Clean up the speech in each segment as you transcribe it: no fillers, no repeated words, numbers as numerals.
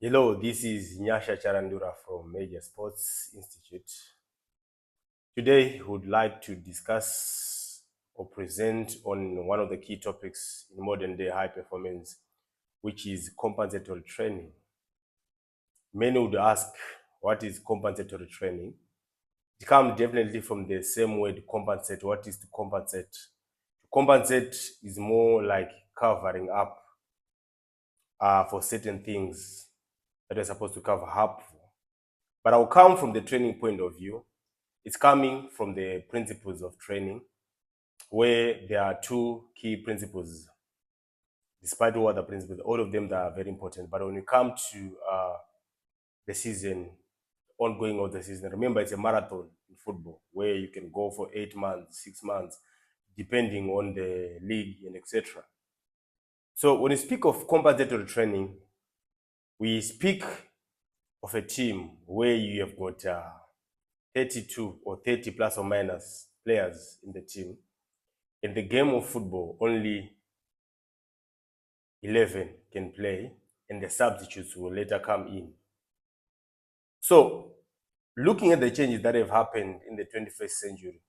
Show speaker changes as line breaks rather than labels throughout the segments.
Hello, this is Nyasha Charandura from Major Sports Institute. Today, we would like to discuss or present on one of the key topics in modern day high performance, which is compensatory training. Many would ask, what is compensatory training? It comes definitely from the same word compensate. What is to compensate? To compensate is more like covering up for certain things that we're supposed to cover up for. But I'll come from the training point of view. It's coming from the principles of training, where there are two key principles. Despite all other principles, all of them that are very important. But when you come to the season, ongoing of the season, remember it's a marathon in football, where you can go for 8 months, 6 months, depending on the league and etc. So when you speak of compensatory training, we speak of a team where you have got 32 or 30 plus or minus players in the team. In the game of football, only 11 can play, and the substitutes will later come in. So, looking at the changes that have happened in the 21st century,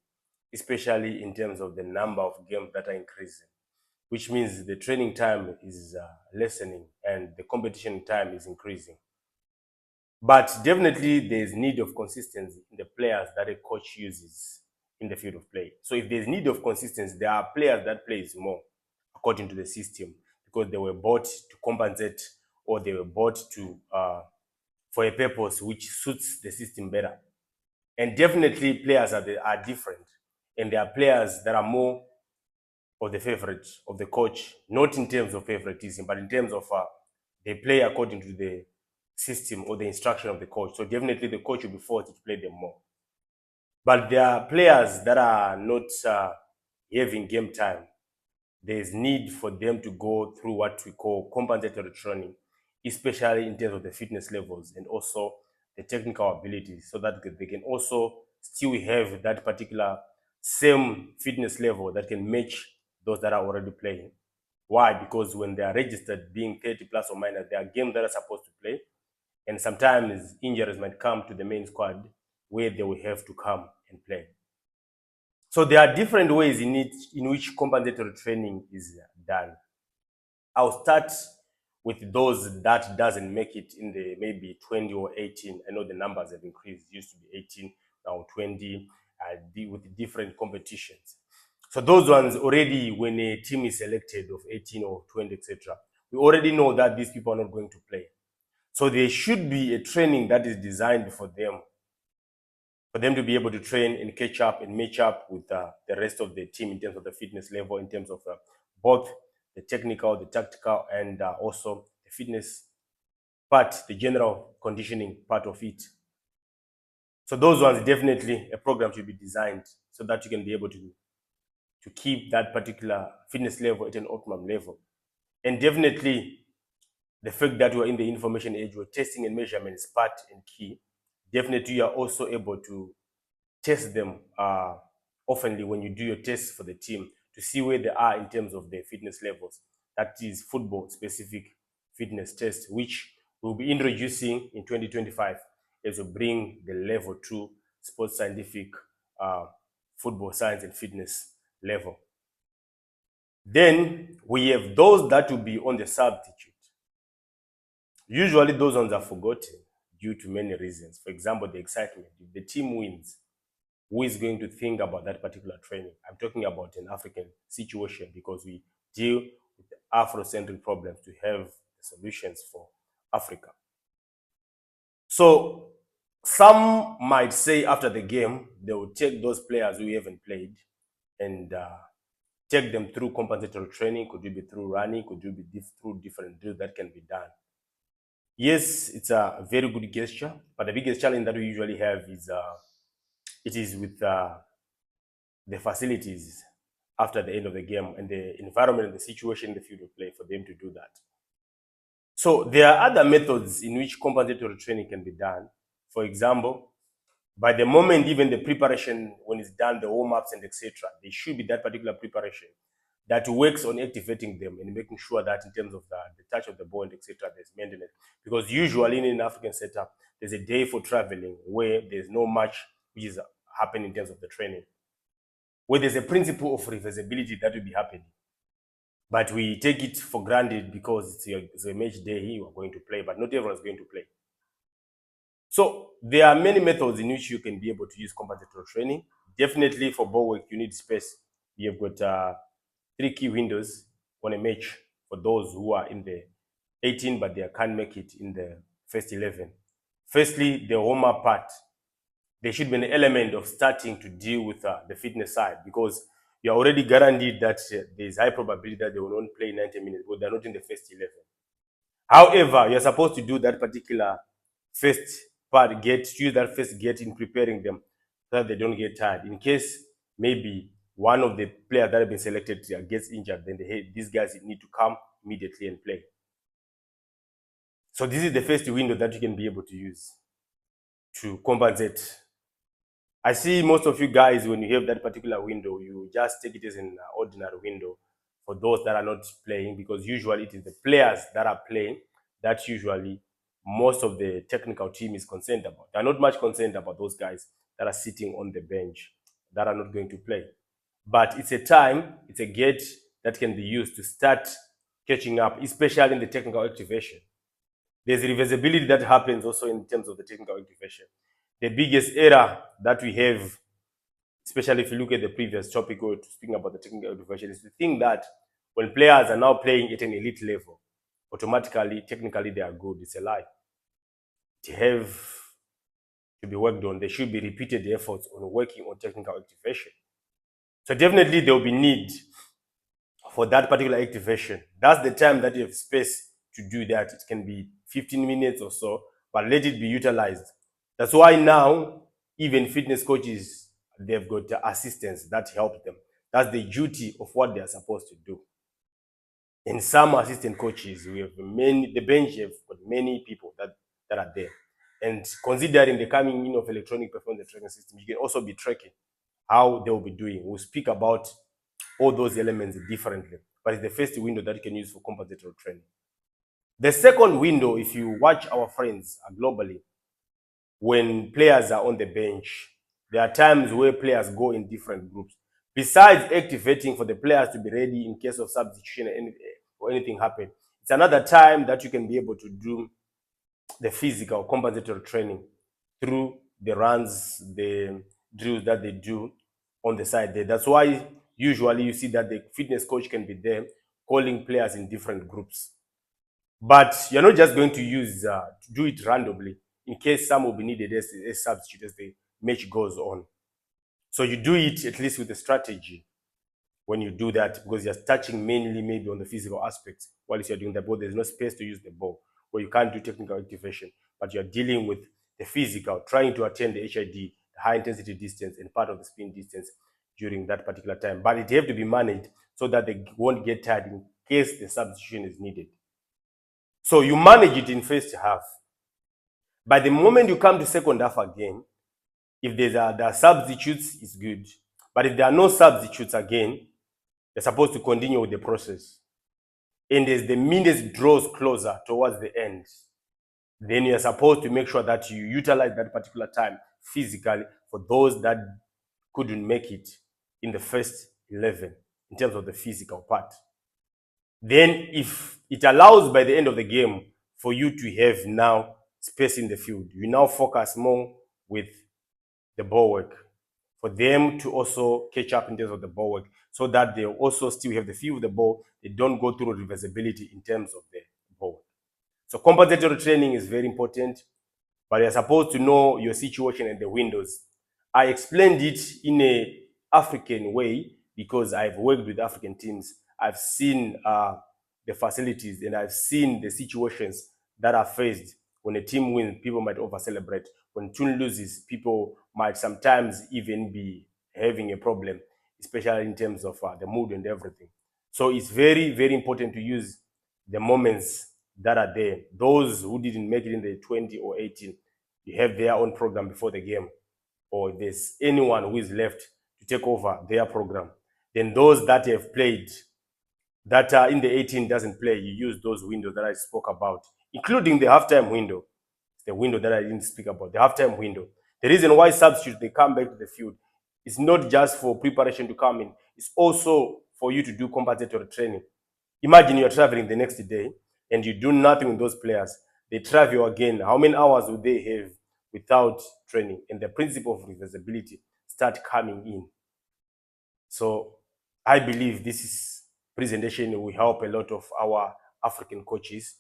especially in terms of the number of games that are increasing, which means the training time is lessening and the competition time is increasing. But definitely there's need of consistency in the players that a coach uses in the field of play. So if there's need of consistency, there are players that plays more according to the system because they were bought to compensate or they were bought to for a purpose which suits the system better. And definitely players are different, and there are players that are more of the favorite of the coach, not in terms of favoritism, but in terms of they play according to the system or the instruction of the coach. So definitely the coach will be forced to play them more. But there are players that are not having game time. There's need for them to go through what we call compensatory training, especially in terms of the fitness levels and also the technical abilities, so that they can also still have that particular same fitness level that can match those that are already playing. Why? Because when they are registered being 30 plus or minus, there are games that are supposed to play, and sometimes injuries might come to the main squad where they will have to come and play. So there are different ways in which compensatory training is done. I'll start with those that doesn't make it in the maybe 20 or 18. I know the numbers have increased. It used to be 18, now 20, with different competitions. So those ones already, when a team is selected of 18 or 20, etc., we already know that these people are not going to play. So there should be a training that is designed for them to be able to train and catch up and match up with the rest of the team in terms of the fitness level, in terms of both the technical, the tactical, and also the fitness part, the general conditioning part of it. So those ones, definitely a program should be designed so that you can be able to keep that particular fitness level at an optimum level. And definitely the fact that we're in the information age where testing and measurement is part and key, definitely you are also able to test them oftenly when you do your tests for the team to see where they are in terms of their fitness levels. That is football specific fitness test, which we'll be introducing in 2025 as we bring the level 2 sports scientific football science and fitness level. Then we have those that will be on the substitute. Usually those ones are forgotten due to many reasons. For example, the excitement. If the team wins, who is going to think about that particular training? I'm talking about an African situation because we deal with Afrocentric problems to have solutions for Africa. So some might say after the game, they will take those players who haven't played and take them through compensatory training. Could it be through running? Could it be through different drills that can be done? Yes, it's a very good gesture, but the biggest challenge that we usually have is it is with the facilities after the end of the game and the environment and the situation in the field of play for them to do that. So there are other methods in which compensatory training can be done. For example, by the moment even the preparation, when it's done, the warm-ups and etc., there should be that particular preparation that works on activating them and making sure that in terms of the touch of the ball, etc., there's maintenance. Because usually in an African setup, there's a day for traveling where there's no much which is happening in terms of the training, where there's a principle of reversibility that will be happening. But we take it for granted because it's a match day, you are going to play, but not everyone's going to play. So there are many methods in which you can be able to use compensatory training. Definitely for ball work, you need space. You've got 3 key windows on a match for those who are in the 18, but they can't make it in the first 11. Firstly, the warm-up part. There should be an element of starting to deal with the fitness side, because you're already guaranteed that there's high probability that they will not play 90 minutes, but they're not in the first 11. However, you're supposed to do that particular first part, use that first get in preparing them so that they don't get tired. In case maybe one of the players that have been selected gets injured, then these guys need to come immediately and play. So this is the first window that you can be able to use to compensate. I see most of you guys, when you have that particular window, you just take it as an ordinary window for those that are not playing, because usually it is the players that are playing that usually most of the technical team is concerned about. They're not much concerned about those guys that are sitting on the bench that are not going to play. But it's a time, it's a gate that can be used to start catching up, especially in the technical activation. There's reversibility that happens also in terms of the technical activation. The biggest error that we have, especially if you look at the previous topic or speaking about the technical activation, is to think that when players are now playing at an elite level, automatically, technically, they are good. It's a lie. They have to be worked on. There should be repeated efforts on working on technical activation. So definitely there will be need for that particular activation. That's the time that you have space to do that. It can be 15 minutes or so, but let it be utilized. That's why now, even fitness coaches, they've got assistants that help them. That's the duty of what they are supposed to do. In some assistant coaches, we have the bench have got many people that are there. And considering the coming in of electronic performance tracking system, you can also be tracking how they will be doing. We'll speak about all those elements differently, but it's the first window that you can use for compensatory training. The second window, if you watch our friends globally, when players are on the bench, there are times where players go in different groups. Besides activating for the players to be ready in case of substitution or anything happen, it's another time that you can be able to do the physical compensatory training through the runs, the drills that they do on the side there. That's why usually you see that the fitness coach can be there calling players in different groups. But you're not just going to do it randomly in case some will be needed as a substitute as the match goes on. So you do it at least with a strategy when you do that, because you're touching mainly maybe on the physical aspects while you're doing the ball. There's no space to use the ball, where you can't do technical activation, but you're dealing with the physical, trying to attain the HID, the high intensity distance, and part of the spin distance during that particular time. But it have to be managed so that they won't get tired in case the substitution is needed. So you manage it in first half. By the moment you come to second half again, if there are substitutes, it's good. But if there are no substitutes again, you're supposed to continue with the process. And as the minutes draws closer towards the end, then you're supposed to make sure that you utilize that particular time physically for those that couldn't make it in the first 11 in terms of the physical part. Then if it allows by the end of the game for you to have now space in the field, you now focus more with the ball work, for them to also catch up in terms of the ball work, so that they also still have the feel of the ball. They don't go through reversibility in terms of the ball. So compensatory training is very important, but you're supposed to know your situation and the windows. I explained it in an African way because I've worked with African teams. I've seen the facilities, and I've seen the situations that are faced. When a team wins, people might over-celebrate. When a team loses, people might sometimes even be having a problem, especially in terms of the mood and everything. So it's very, very important to use the moments that are there. Those who didn't make it in the 20 or 18, you have their own program before the game, or there's anyone who is left to take over their program. Then those that have played, that in the 18 doesn't play, you use those windows that I spoke about, including the halftime window. The window that I didn't speak about, the halftime window. The reason why substitutes they come back to the field is not just for preparation to come in, it's also for you to do compensatory training. Imagine you're traveling the next day and you do nothing with those players. They travel again. How many hours would they have without training? And the principle of reversibility start coming in. So I believe this presentation will help a lot of our African coaches,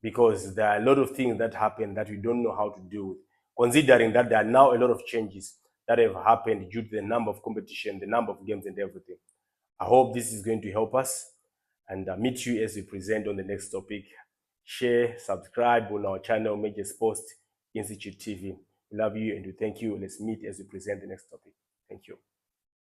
because there are a lot of things that happen that we don't know how to deal with, considering that there are now a lot of changes that have happened due to the number of competition, the number of games and everything. I hope this is going to help us, and meet you as we present on the next topic. Share, subscribe on our channel, Major Sports Institute TV. We love you and we thank you. Let's meet as we present the next topic. Thank you.